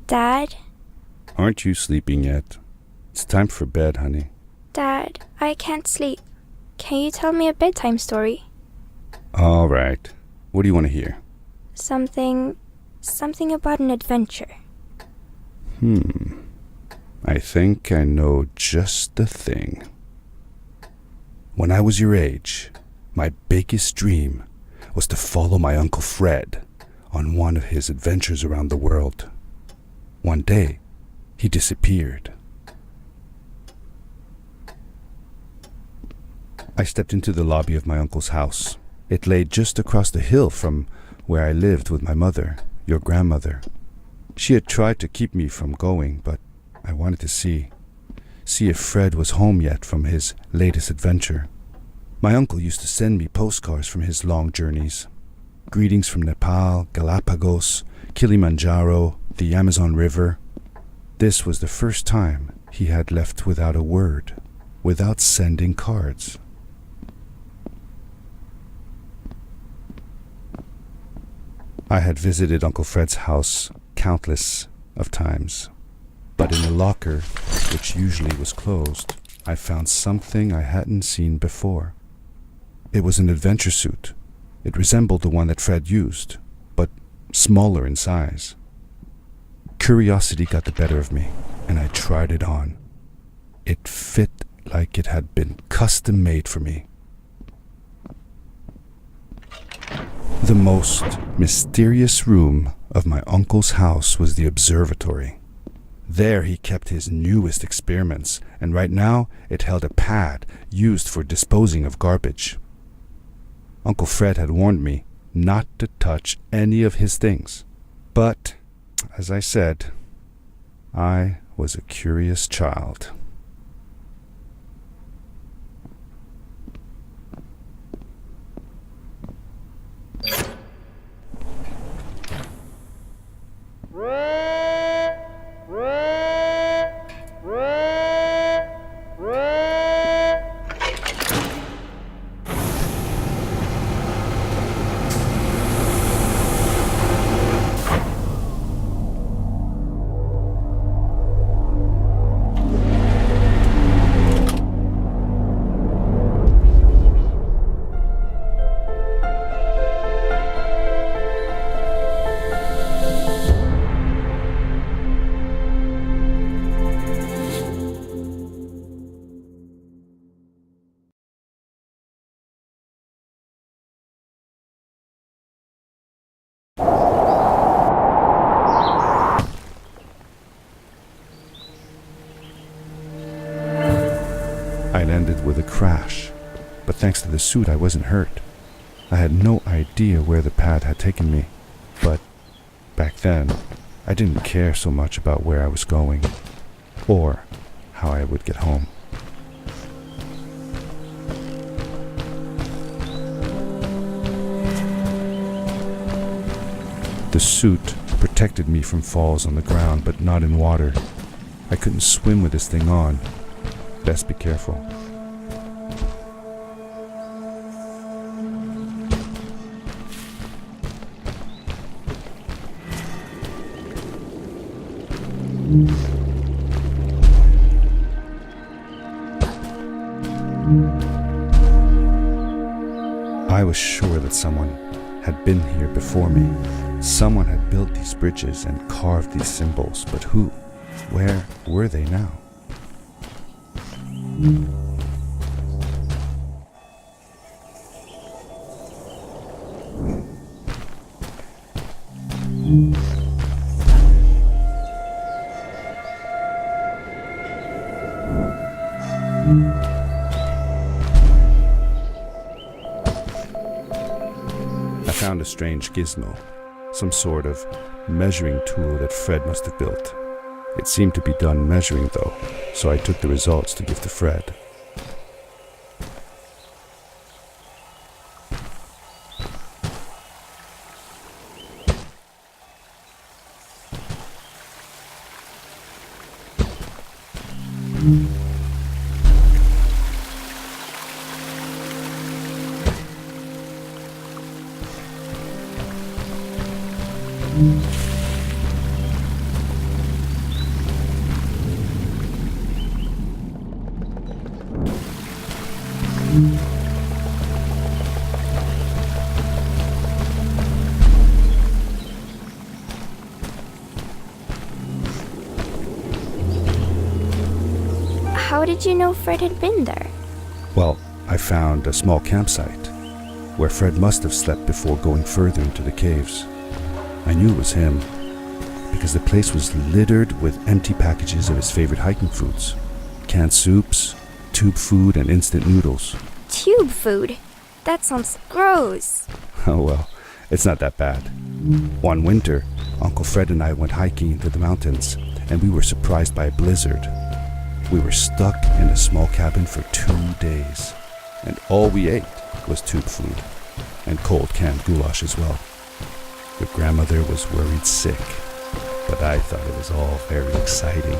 Dad? Aren't you sleeping yet? It's time for bed, honey. Dad, I can't sleep. Can you tell me a bedtime story? All right. What do you want to hear? Something about an adventure. I think I know just the thing. When I was your age, my biggest dream was to follow my Uncle Fred on one of his adventures around the world. One day, he disappeared. I stepped into the lobby of my uncle's house. It lay just across the hill from where I lived with my mother, your grandmother. She had tried to keep me from going, but I wanted to see if Fred was home yet from his latest adventure. My uncle used to send me postcards from his long journeys. Greetings from Nepal, Galapagos, Kilimanjaro, the Amazon River. This was the first time he had left without a word, without sending cards. I had visited Uncle Fred's house countless of times, but in the locker, which usually was closed, I found something I hadn't seen before. It was an adventure suit. It resembled the one that Fred used, but smaller in size. Curiosity got the better of me, and I tried it on. It fit like it had been custom made for me. The most mysterious room of my uncle's house was the observatory. There he kept his newest experiments, and right now it held a pad used for disposing of garbage. Uncle Fred had warned me not to touch any of his things. But, as I said, I was a curious child. I landed with a crash, but thanks to the suit I wasn't hurt. I had no idea where the pad had taken me, but back then I didn't care so much about where I was going or how I would get home. The suit protected me from falls on the ground, but not in water. I couldn't swim with this thing on. Best be careful. I was sure that someone had been here before me. Someone had built these bridges and carved these symbols, but who? Where were they now? I found a strange gizmo, some sort of measuring tool that Fred must have built. It seemed to be done measuring though, so I took the results to give to Fred. How did you know Fred had been there? Well, I found a small campsite where Fred must have slept before going further into the caves. I knew it was him because the place was littered with empty packages of his favorite hiking foods. Canned soups, tube food, and instant noodles. Tube food? That sounds gross. Oh well, it's not that bad. One winter, Uncle Fred and I went hiking into the mountains, and we were surprised by a blizzard. We were stuck in a small cabin for 2 days, and all we ate was tube food, and cold canned goulash as well. Your grandmother was worried sick, but I thought it was all very exciting.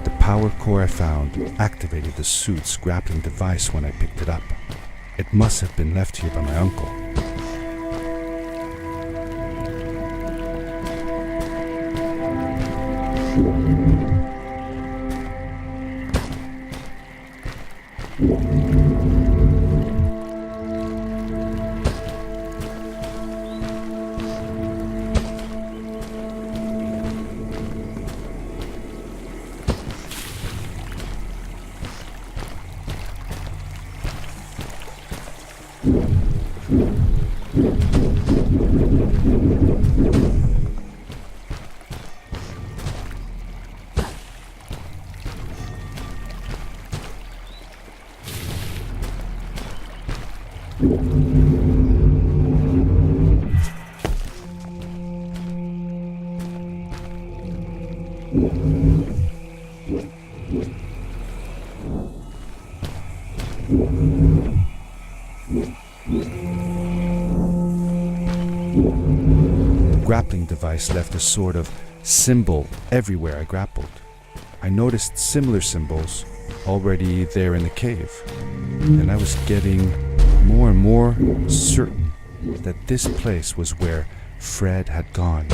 The power core I found activated the suit's grappling device when I picked it up. It must have been left here by my uncle. Grappling device left a sort of symbol everywhere I grappled. I noticed similar symbols already there in the cave, and I was getting more and more certain that this place was where Fred had gone.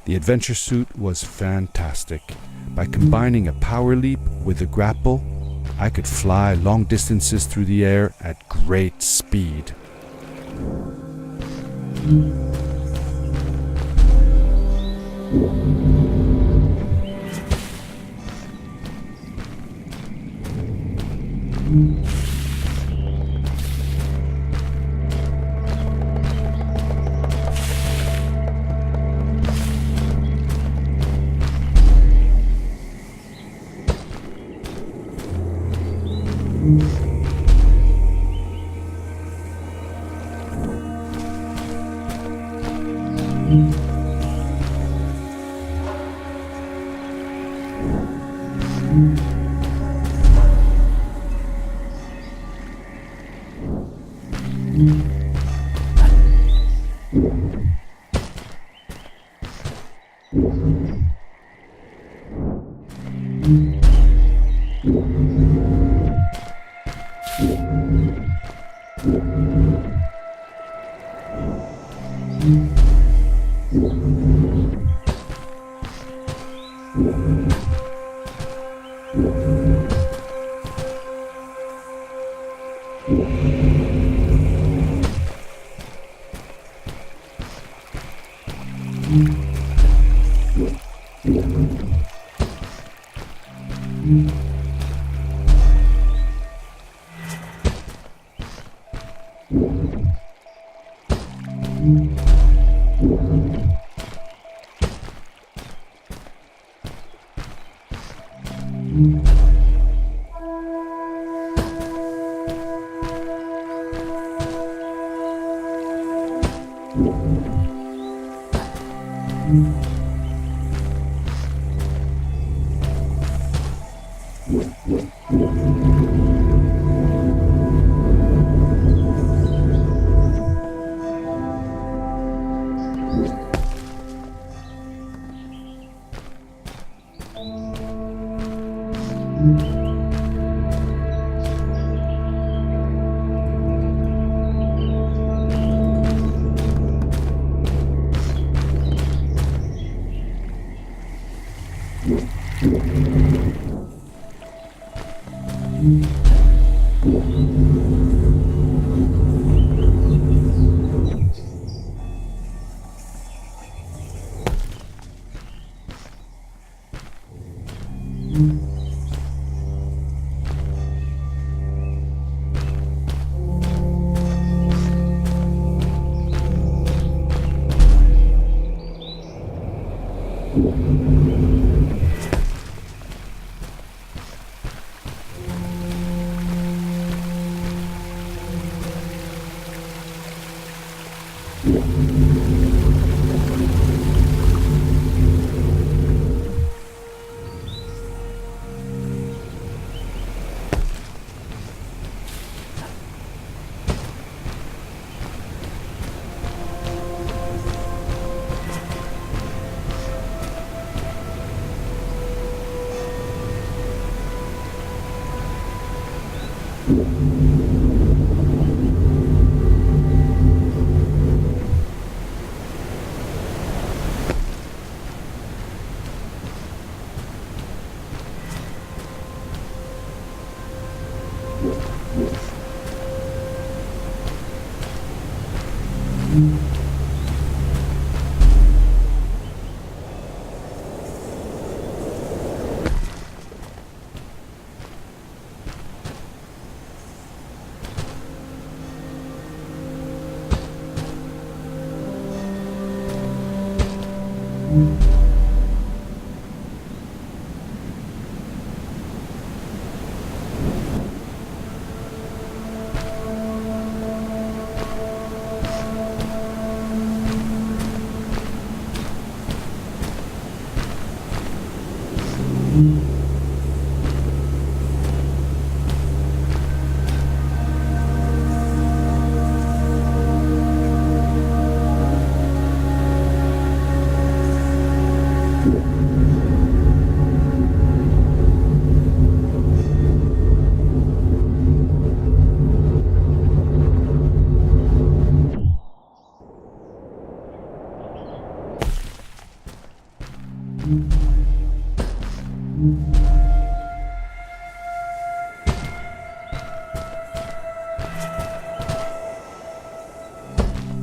The adventure suit was fantastic. By combining a power leap with a grapple, I could fly long distances through the air at great speed.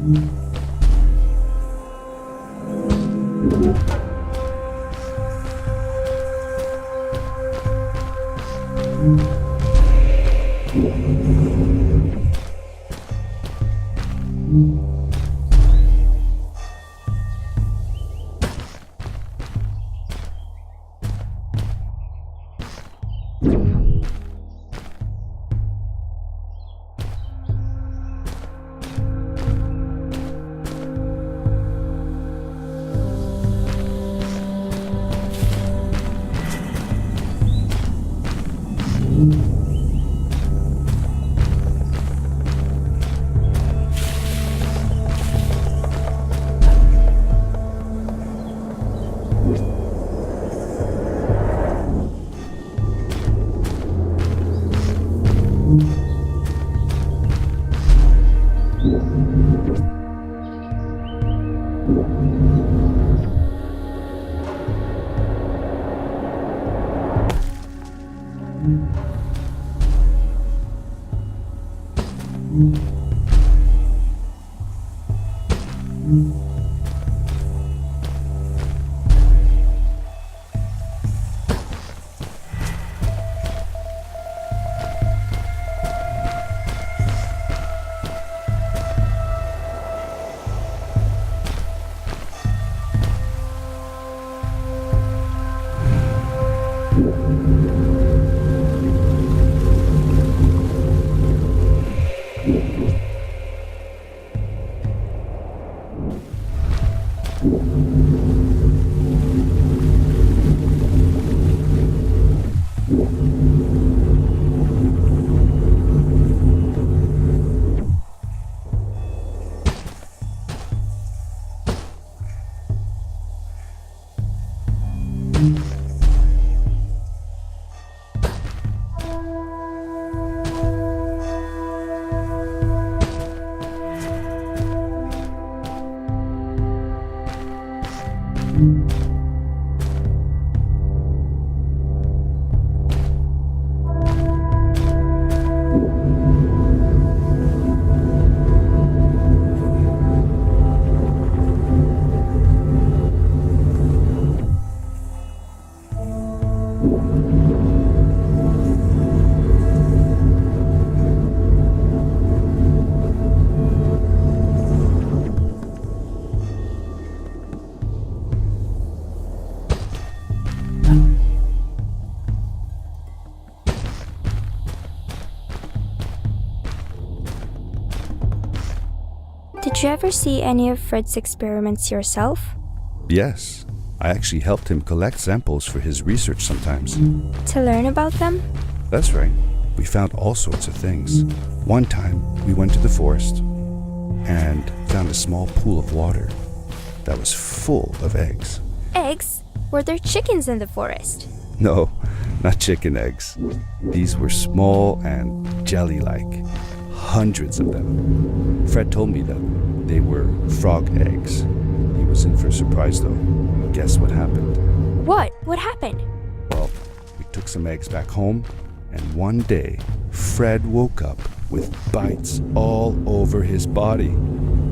Did you ever see any of Fred's experiments yourself? Yes, I actually helped him collect samples for his research sometimes. To learn about them? That's right. We found all sorts of things. One time, we went to the forest and found a small pool of water that was full of eggs. Eggs? Were there chickens in the forest? No, not chicken eggs. These were small and jelly-like. Hundreds of them. Fred told me that they were frog eggs. He was in for a surprise though. Guess what happened? What? What happened? Well, we took some eggs back home, and one day, Fred woke up with bites all over his body.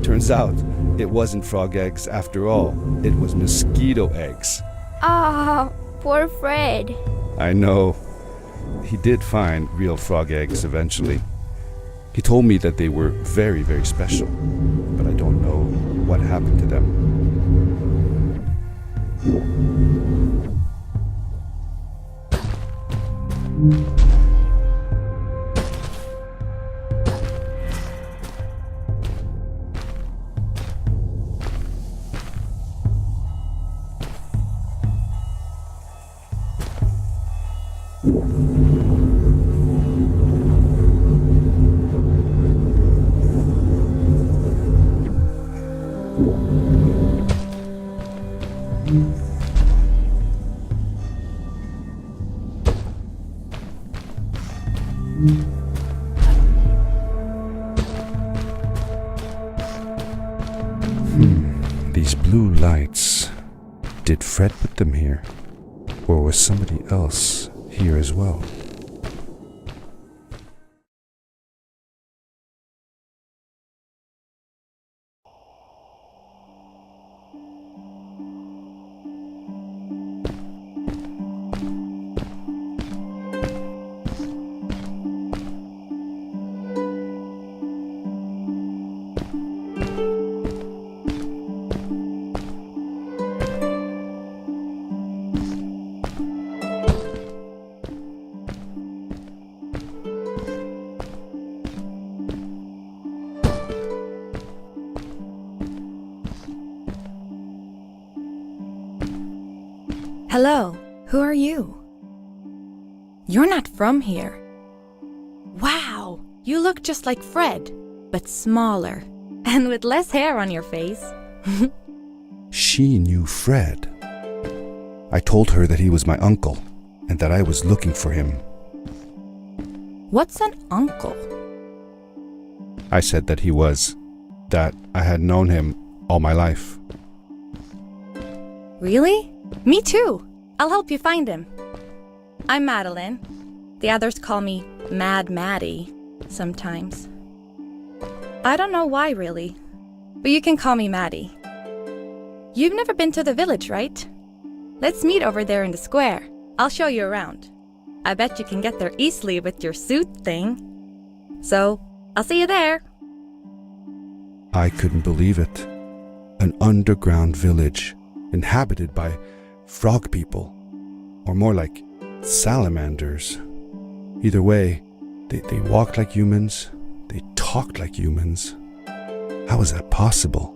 Turns out, it wasn't frog eggs after all. It was mosquito eggs. Ah, poor Fred. I know. He did find real frog eggs eventually. He told me that they were very, very special, but I don't know what happened to them. These blue lights, did Fred put them here? Or was somebody else here as well? Hello, who are you? You're not from here. Wow, you look just like Fred, but smaller, and with less hair on your face. She knew Fred. I told her that he was my uncle and that I was looking for him. What's an uncle? I said that that I had known him all my life. Really? Me too. I'll help you find him. I'm Madeline. The others call me Mad Maddie sometimes. I don't know why, really, but you can call me Maddie. You've never been to the village, right? Let's meet over there in the square. I'll show you around. I bet you can get there easily with your suit thing. So, I'll see you there. I couldn't believe it. An underground village inhabited by frog people, or more like salamanders. Either way, they walked like humans, they talked like humans. How was that possible?